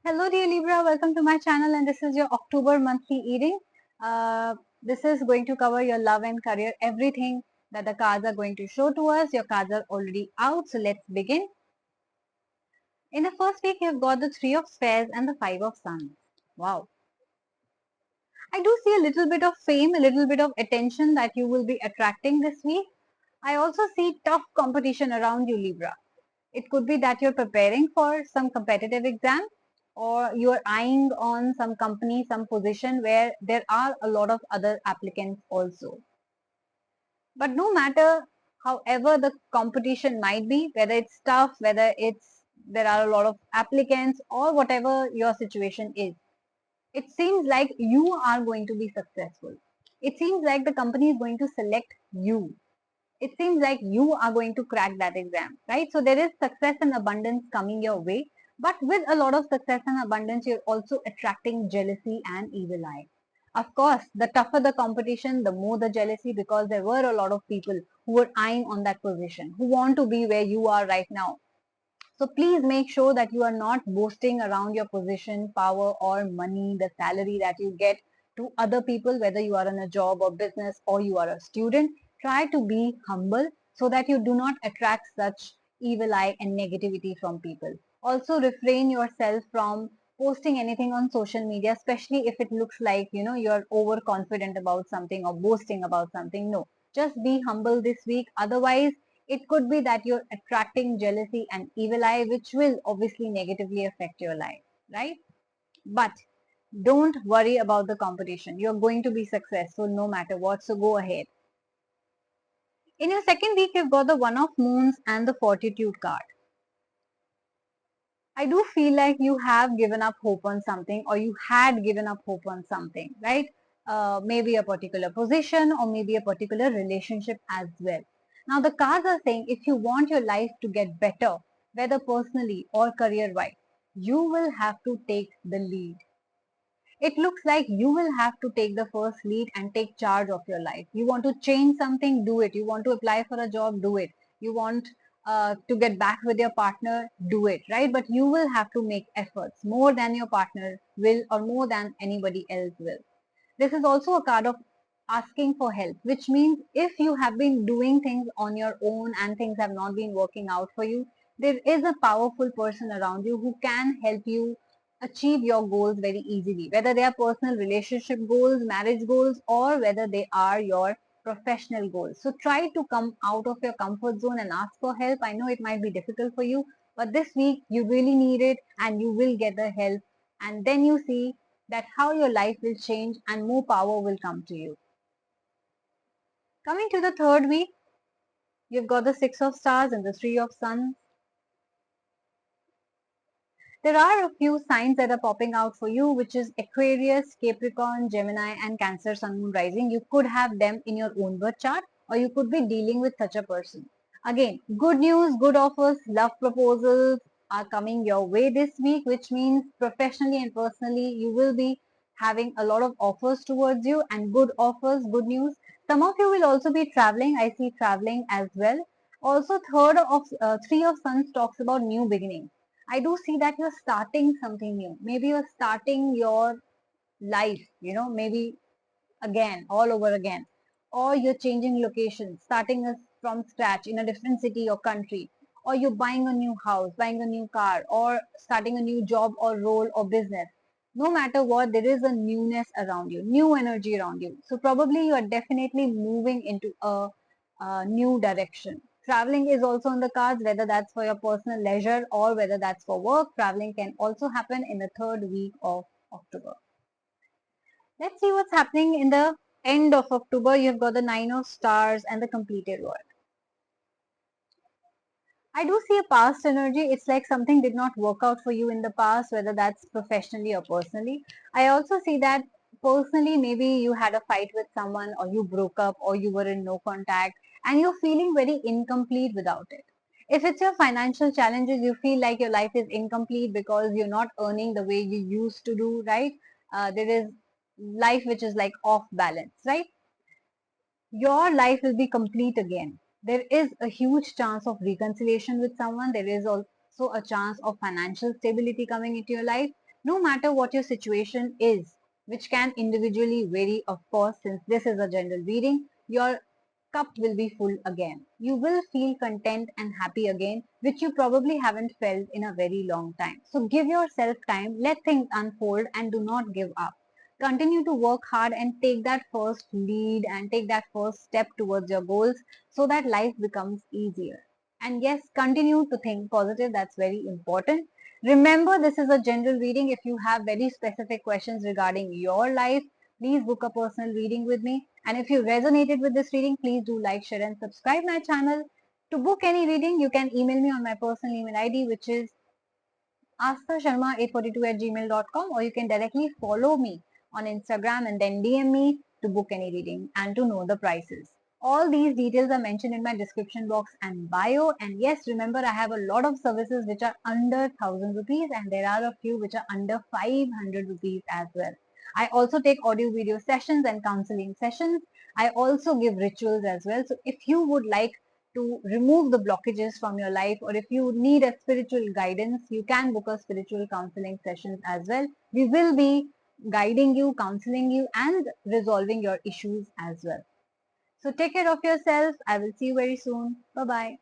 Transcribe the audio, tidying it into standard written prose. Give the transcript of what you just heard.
Hello dear Libra, welcome to my channel and this is your October monthly reading. This is going to cover your love and career, everything that the cards are going to show to us. Your cards are already out, so let's begin. In the first week, you've got the Three of Spades and the Five of Suns. Wow. I do see a little bit of fame, a little bit of attention that you will be attracting this week. I also see tough competition around you, Libra. It could be that you're preparing for some competitive exam or you're eyeing on some company, some position where there are a lot of other applicants also. But no matter however the competition might be, whether it's tough, whether it's there are a lot of applicants or whatever your situation is, it seems like you are going to be successful. It seems like the company is going to select you. It seems like you are going to crack that exam, right? So there is success and abundance coming your way. But with a lot of success and abundance, you're also attracting jealousy and evil eye. Of course, the tougher the competition, the more the jealousy, because there were a lot of people who were eyeing on that position, who want to be where you are right now. So please make sure that you are not boasting around your position, power, or money, the salary that you get to other people, whether you are in a job or business or you are a student. Try to be humble so that you do not attract such evil eye and negativity from people. Also refrain yourself from posting anything on social media, especially if it looks like, you're overconfident about something or boasting about something. No, just be humble this week. Otherwise, it could be that you're attracting jealousy and evil eye, which will obviously negatively affect your life, right? But don't worry about the competition. You're going to be successful no matter what, so go ahead. In your second week, you've got the One of Moons and the Fortitude card. I do feel like you have given up hope on something or you had given up hope on something, right? Maybe a particular position or maybe a particular relationship as well. Now, the cards are saying if you want your life to get better, whether personally or career wise, you will have to take the lead. It looks like you will have to take the first lead and take charge of your life. You want to change something, do it. You want to apply for a job, do it. You want to get back with your partner, do it, right? But you will have to make efforts more than your partner will or more than anybody else will. This is also a card of asking for help, which means if you have been doing things on your own and things have not been working out for you, there is a powerful person around you who can help you achieve your goals very easily, whether they are personal relationship goals, marriage goals, or whether they are your professional goals. So try to come out of your comfort zone and ask for help. I know it might be difficult for you, but this week you really need it and you will get the help. And then you see that how your life will change and more power will come to you. Coming to the third week, you've got the Six of Stars and the Three of Suns. There are a few signs that are popping out for you, which is Aquarius, Capricorn, Gemini, and Cancer Sun Moon Rising. You could have them in your own birth chart, or you could be dealing with such a person. Again, good news, good offers, love proposals are coming your way this week, which means professionally and personally, you will be having a lot of offers towards you and good offers, good news. Some of you will also be traveling. I see traveling as well. Also, Three of Suns talks about new beginnings. I do see that you're starting something new. Maybe you're starting your life, maybe again, all over again. Or you're changing location, starting from scratch in a different city or country. Or you're buying a new house, buying a new car, or starting a new job or role or business. No matter what, there is a newness around you, new energy around you. So probably you are definitely moving into a new direction. Traveling is also on the cards, whether that's for your personal leisure or whether that's for work. Traveling can also happen in the third week of October. Let's see what's happening in the end of October. You've got the Nine of Stars and the Completed World. I do see a past energy. It's like something did not work out for you in the past, whether that's professionally or personally. I also see that personally, maybe you had a fight with someone or you broke up or you were in no contact and you're feeling very incomplete without it. If it's your financial challenges, you feel like your life is incomplete because you're not earning the way you used to do, right? There is life which is like off balance, right? Your life will be complete again. There is a huge chance of reconciliation with someone. There is also a chance of financial stability coming into your life. No matter what your situation is, which can individually vary, of course, since this is a general reading, your cup will be full again. You will feel content and happy again, which you probably haven't felt in a very long time. So give yourself time, let things unfold, and do not give up. Continue to work hard and take that first lead and take that first step towards your goals so that life becomes easier. And yes, continue to think positive. That's very important. Remember, this is a general reading. If you have very specific questions regarding your life, please book a personal reading with me. And if you resonated with this reading, please do like, share, and subscribe my channel. To book any reading, you can email me on my personal email ID, which is asthasharma842@gmail.com, or you can directly follow me on Instagram and then DM me to book any reading and to know the prices. All these details are mentioned in my description box and bio. And yes, remember, I have a lot of services which are under 1000 rupees, and there are a few which are under 500 rupees as well. I also take audio video sessions and counseling sessions. I also give rituals as well. So if you would like to remove the blockages from your life, or if you need a spiritual guidance, you can book a spiritual counseling sessions as well. We will be guiding you, counseling you, and resolving your issues as well. So take care of yourself. I will see you very soon. Bye bye.